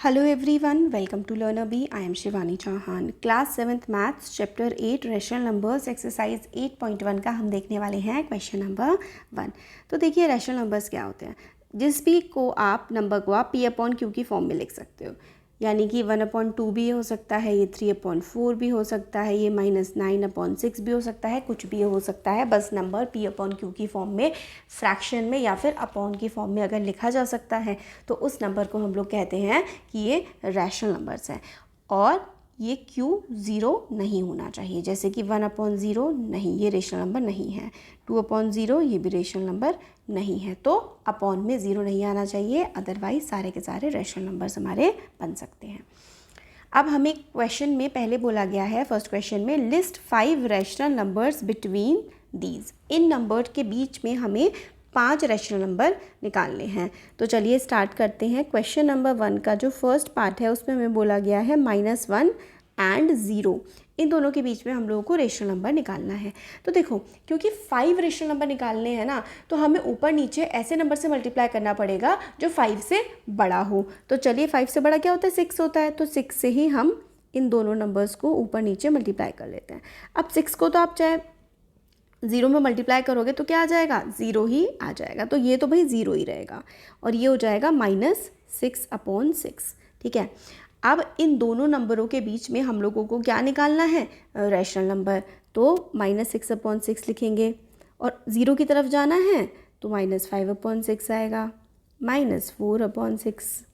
Hello everyone, welcome to Learner B. I am Shivani Chauhan. Class 7th Maths Chapter 8 Rational Numbers Exercise 8.1 का हम देखने वाले हैं question number 1। तो देखिए रैशनल नंबर्स क्या होते हैं। जिस भी को आप नंबर को आप P/Q की फॉर्म में लिख सकते हो, यानी कि 1/2 भी हो सकता है, ये 3/4 भी हो सकता है, ये -9/6 भी हो सकता है, कुछ भी हो सकता है। बस नंबर P/Q की फॉर्म में, फ्रैक्शन में या फिर अपॉन की फॉर्म में अगर लिखा जा सकता है तो उस नंबर को हम लोग कहते हैं कि ये रैशनल नंबर्स हैं। और ये Q 0 नहीं होना चाहिए, जैसे कि 1/0 नहीं, ये रेशनल नंबर नहीं है। 2/0 ये भी रेशनल नंबर नहीं है। तो अपॉन में 0 नहीं आना चाहिए, अदरवाइज सारे के सारे रेशनल नंबर्स हमारे बन सकते हैं। अब हमें क्वेश्चन में पहले बोला गया है, फर्स्ट क्वेश्चन में list 5 rational numbers between these. In number के बीच में हमें 5 रैशनल नंबर निकालने हैं। तो चलिए स्टार्ट करते हैं। क्वेश्चन नंबर 1 का जो फर्स्ट पार्ट है उसमें हमें बोला गया है -1 एंड 0, इन दोनों के बीच में हम लोगों को रेशनल नंबर निकालना है। तो देखो, क्योंकि 5 रेशनल नंबर निकालने हैं ना, तो हमें ऊपर नीचे ऐसे नंबर से मल्टीप्लाई करना पड़ेगा जो 5 से बड़ा हो। तो चलिए 5 से बड़ा क्या होता है, 6 होता है। तो 6 से ही हम इन दोनों नंबर्स को ऊपर नीचे मल्टीप्लाई कर लेते हैं। अब 6 को तो आप चाहे 0 में मल्टीप्लाई करोगे तो क्या आ जाएगा, 0 ही आ जाएगा। तो ये तो भाई 0 ही रहेगा और ये हो जाएगा -6/6। ठीक है। अब इन दोनों नंबरों के बीच में हम लोगों को क्या निकालना है, रैशनल नंबर। तो -6/6 लिखेंगे और 0 की तरफ जाना है तो -5/6 आएगा, -4/6,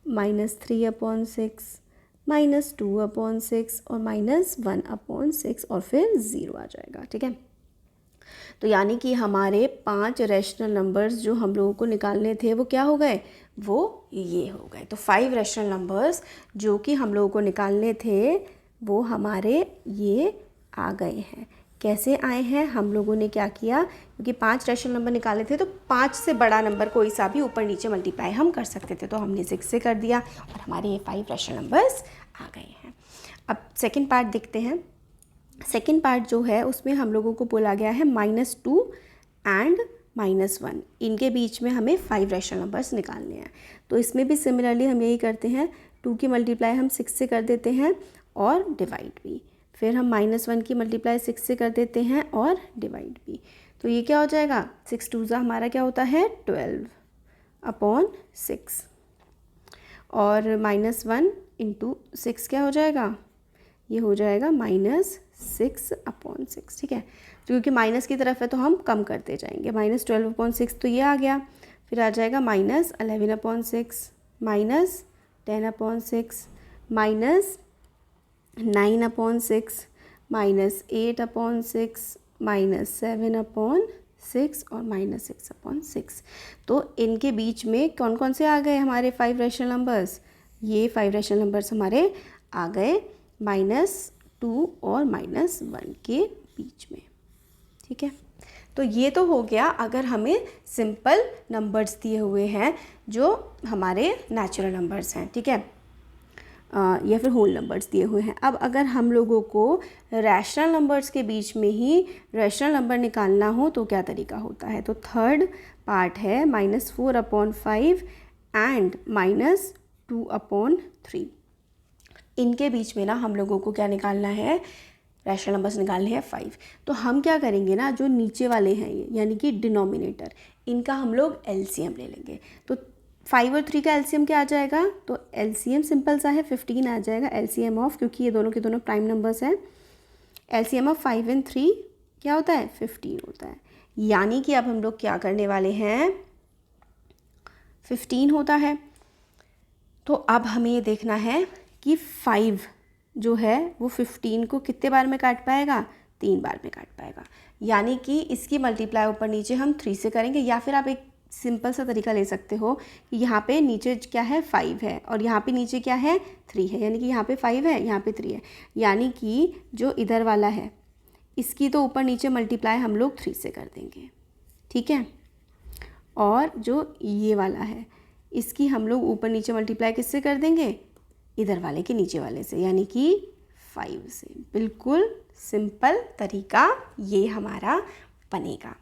-3/6, -2/6 और -1/6 और फिर 0 आ जाएगा। ठीक है। तो यानी कि हमारे 5 रैशनल नंबर्स जो हम लोगों को निकालने थे वो क्या हो गए, वो ये हो गए। तो 5 रैशनल नंबर्स जो कि हम लोगों को निकालने थे वो हमारे ये आ गए हैं। कैसे आए हैं, हम लोगों ने क्या किया, क्योंकि 5 रैशनल नंबर निकाले थे तो 5 से बड़ा नंबर कोई सा भी ऊपर नीचे मल्टीप्लाई हम कर सकते थे, तो हमने 6 से कर दिया और हमारे ये 5 रैशनल नंबर्स आ गए हैं। अब सेकेंड पार्ट देखते हैं। सेकेंड पार्ट जो है उसमें हम लोगों को बोला गया है -2 एंड -1, इनके बीच में हमें 5 रैशनल नंबर्स निकालने हैं। तो इसमें भी सिमिलरली हम यही करते हैं, 2 की मल्टीप्लाई हम 6 से कर देते हैं और डिवाइड भी, फिर हम -1 की मल्टीप्लाई 6 से कर देते हैं और डिवाइड भी। तो ये क्या हो जाएगा, 6 2 हमारा क्या होता है 12/6 और -1 × 6 क्या हो जाएगा, ये हो जाएगा -6/6। ठीक है। तो क्योंकि माइनस की तरफ है तो हम कम करते जाएंगे, -12/6 तो ये आ गया, फिर आ जाएगा -11/6, -10/6, -9/6, -8/6, -7/6 और -6/6। तो इनके बीच में कौन कौन से आ गए हमारे 5 रैशनल नंबर्स, ये 5 रैशनल नंबर्स हमारे आ गए -2 और -1 के बीच में। ठीक है। तो ये तो हो गया अगर हमें सिंपल नंबर्स दिए हुए हैं जो हमारे नेचुरल नंबर्स हैं। ठीक है, या फिर होल नंबर्स दिए हुए हैं। अब अगर हम लोगों को रैशनल नंबर्स के बीच में ही रैशनल नंबर निकालना हो तो क्या तरीका होता है। तो थर्ड पार्ट है -4/5 एंड -2/3। इनके बीच में ना हम लोगों को क्या निकालना है, रैशनल नंबर्स निकालने हैं 5। तो हम क्या करेंगे ना, जो नीचे वाले हैं ये यानी कि डिनोमिनेटर, इनका हम लोग एलसीएम ले लेंगे। तो 5 और 3 का एलसीएम क्या आ जाएगा, तो एलसीएम सिंपल सा है 15 आ जाएगा। एलसीएम ऑफ, क्योंकि ये दोनों के दोनों प्राइम नंबर्स हैं, एलसीएम ऑफ 5 और 3 क्या होता है 15 होता है। यानी कि अब हम लोग क्या करने वाले हैं, 15 होता है। तो अब हमें ये देखना है कि 5 जो है वो 15 को कितने बार में काट पाएगा, 3 बार में काट पाएगा। यानी कि इसकी मल्टीप्लाई ऊपर नीचे हम 3 से करेंगे, या फिर आप एक सिंपल सा तरीका ले सकते हो कि यहाँ पे नीचे क्या है 5 है और यहाँ पे नीचे क्या है 3 है, यानी कि यहाँ पे 5 है यहाँ पे 3 है, यानी कि जो इधर वाला है इसकी तो ऊपर नीचे मल्टीप्लाई हम लोग 3 से कर देंगे। ठीक है। और जो ये वाला है इसकी हम लोग ऊपर नीचे मल्टीप्लाई किससे कर देंगे, इधर वाले के नीचे वाले से, यानी कि 5 से। बिल्कुल सिंपल तरीका ये हमारा बनेगा।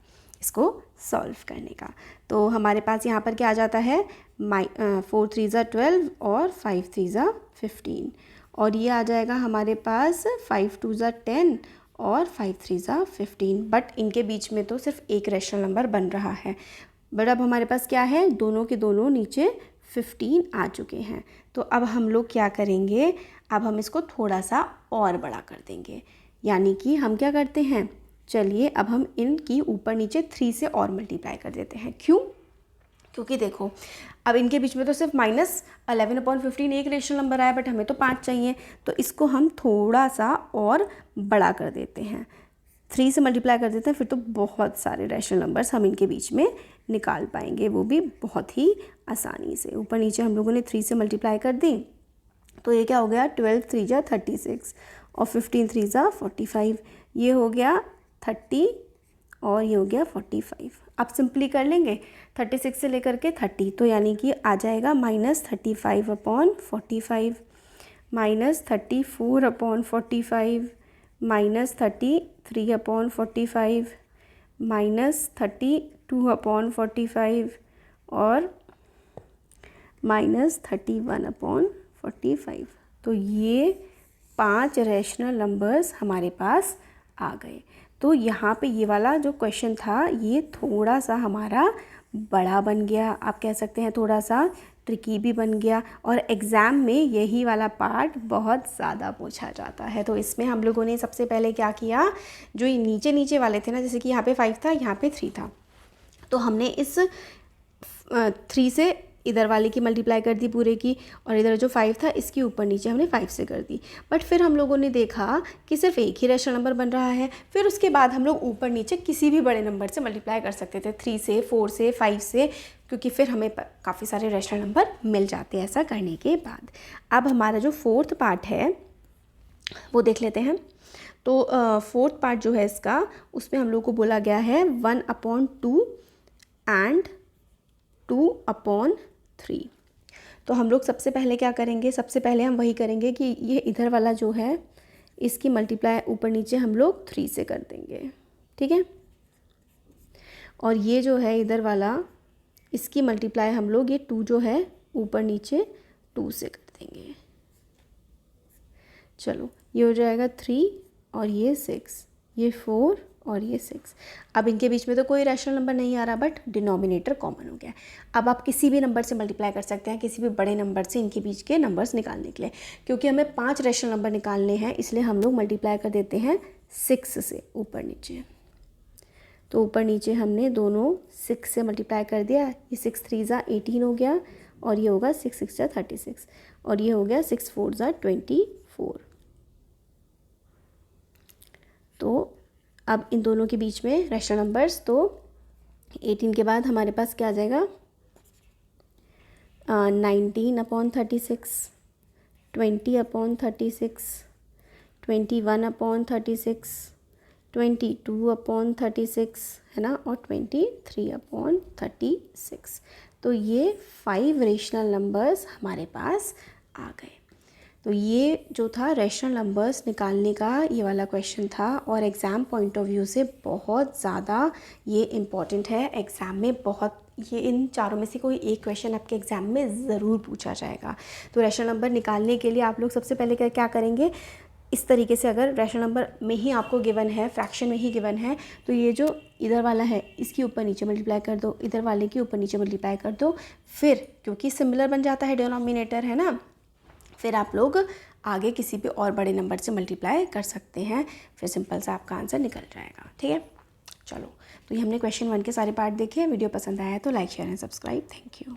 इसको सॉल्व करने का। तो हमारे पास यहाँ पर क्या आ जाता है 4 3 ज़ा 12 और 5 3 ज़ा 15, और ये आ जाएगा हमारे पास 5 2 ज़ा 10 और 5 3 ज़ा 15। बट इनके बीच में तो सिर्फ एक रैशनल नंबर बन रहा है। बट अब हमारे पास क्या है, दोनों के दोनों नीचे 15 आ चुके हैं। तो अब हम लोग क्या करेंगे, अब हम इसको थोड़ा सा और बड़ा कर देंगे। यानी कि हम क्या करते हैं, चलिए अब हम इनकी ऊपर नीचे 3 से और मल्टीप्लाई कर देते हैं। क्यों? क्योंकि देखो अब इनके बीच में तो सिर्फ -11/15 एक रेशनल नंबर आया, बट हमें तो 5 चाहिए, तो इसको हम थोड़ा सा और बड़ा कर देते हैं, 3 से मल्टीप्लाई कर देते हैं। फिर तो बहुत सारे रैशनल नंबर्स हम इनके बीच में निकाल पाएंगे, वो भी बहुत ही आसानी से। ऊपर नीचे हम लोगों ने 3 से मल्टीप्लाई कर दी, तो ये क्या हो गया 12 3 ज़ा 36 और 15 3 ज़ा 45, ये हो गया 30 और ये हो गया 45। अब सिंपली कर लेंगे 36 से लेकर के 30, तो यानी कि आ जाएगा -35/45, -34/45, -33/45, -32/45 और -31/45। तो ये 5 रैशनल नंबर्स हमारे पास आ गए। तो यहाँ पे ये वाला जो क्वेश्चन था ये थोड़ा सा हमारा बड़ा बन गया, आप कह सकते हैं थोड़ा सा ट्रिकी भी बन गया, और एग्ज़ाम में यही वाला पार्ट बहुत ज़्यादा पूछा जाता है। तो इसमें हम लोगों ने सबसे पहले क्या किया, जो ये नीचे नीचे वाले थे ना, जैसे कि यहाँ पे 5 था, यहाँ पे 3 था, तो हमने इस 3 से इधर वाले की मल्टीप्लाई कर दी पूरे की, और इधर जो 5 था इसकी ऊपर नीचे हमने 5 से कर दी। बट फिर हम लोगों ने देखा कि सिर्फ एक ही रैशनल नंबर बन रहा है, फिर उसके बाद हम लोग ऊपर नीचे किसी भी बड़े नंबर से मल्टीप्लाई कर सकते थे, 3 से 4 से 5 से, क्योंकि फिर हमें काफ़ी सारे रैशनल नंबर मिल जाते हैं ऐसा करने के बाद। अब हमारा जो 4th पार्ट है वो देख लेते हैं। तो 4th पार्ट जो है इसका, उसमें हम लोग को बोला गया है 1/2 एंड 2/3। तो हम लोग सबसे पहले क्या करेंगे, सबसे पहले हम वही करेंगे कि ये इधर वाला जो है इसकी मल्टीप्लाई ऊपर नीचे हम लोग 3 से कर देंगे, ठीक है, और ये जो है इधर वाला इसकी मल्टीप्लाई हम लोग ये 2 जो है ऊपर नीचे 2 से कर देंगे। चलो ये हो जाएगा 3 और ये 6, ये 4 और ये 6। अब इनके बीच में तो कोई रैशनल नंबर नहीं आ रहा, बट डिनोमिनेटर कॉमन हो गया। अब आप किसी भी नंबर से मल्टीप्लाई कर सकते हैं, किसी भी बड़े नंबर से इनके बीच के नंबर्स निकालने के लिए। क्योंकि हमें 5 रैशनल नंबर निकालने हैं, इसलिए हम लोग मल्टीप्लाई कर देते हैं 6 से ऊपर नीचे। तो ऊपर नीचे हमने दोनों 6 से मल्टीप्लाई कर दिया, ये 6 3 ज़ा 18 हो गया, और ये होगा 6 6 ज़ा 36, और ये हो गया 6 4 ज़ा 24। तो अब इन दोनों के बीच में रैशनल नंबर्स, तो 18 के बाद हमारे पास क्या आ जाएगा 19/36, 20/36, 21/36, 22/36 है ना, और 23/36। तो ये 5 रेशनल नंबर्स हमारे पास आ गए। तो ये जो था रैशनल नंबर्स निकालने का ये वाला क्वेश्चन था, और एग्ज़ाम पॉइंट ऑफ व्यू से बहुत ज़्यादा ये इम्पॉर्टेंट है। एग्ज़ाम में बहुत, ये इन चारों में से कोई एक क्वेश्चन आपके एग्ज़ाम में ज़रूर पूछा जाएगा। तो रैशनल नंबर निकालने के लिए आप लोग सबसे पहले क्या करेंगे, इस तरीके से अगर रैशनल नंबर में ही आपको गिवन है, फ्रैक्शन में ही गिवन है, तो ये जो इधर वाला है इसकी ऊपर नीचे मल्टीप्लाई कर दो, इधर वाले की ऊपर नीचे मल्टीप्लाई कर दो, फिर क्योंकि सिमिलर बन जाता है डिनोमिनेटर है ना, फिर आप लोग आगे किसी भी और बड़े नंबर से मल्टीप्लाई कर सकते हैं, फिर सिंपल सा आपका आंसर निकल जाएगा, ठीक है। चलो, तो ये हमने क्वेश्चन 1 के सारे पार्ट देखे। वीडियो पसंद आया तो like share and subscribe. Thank you.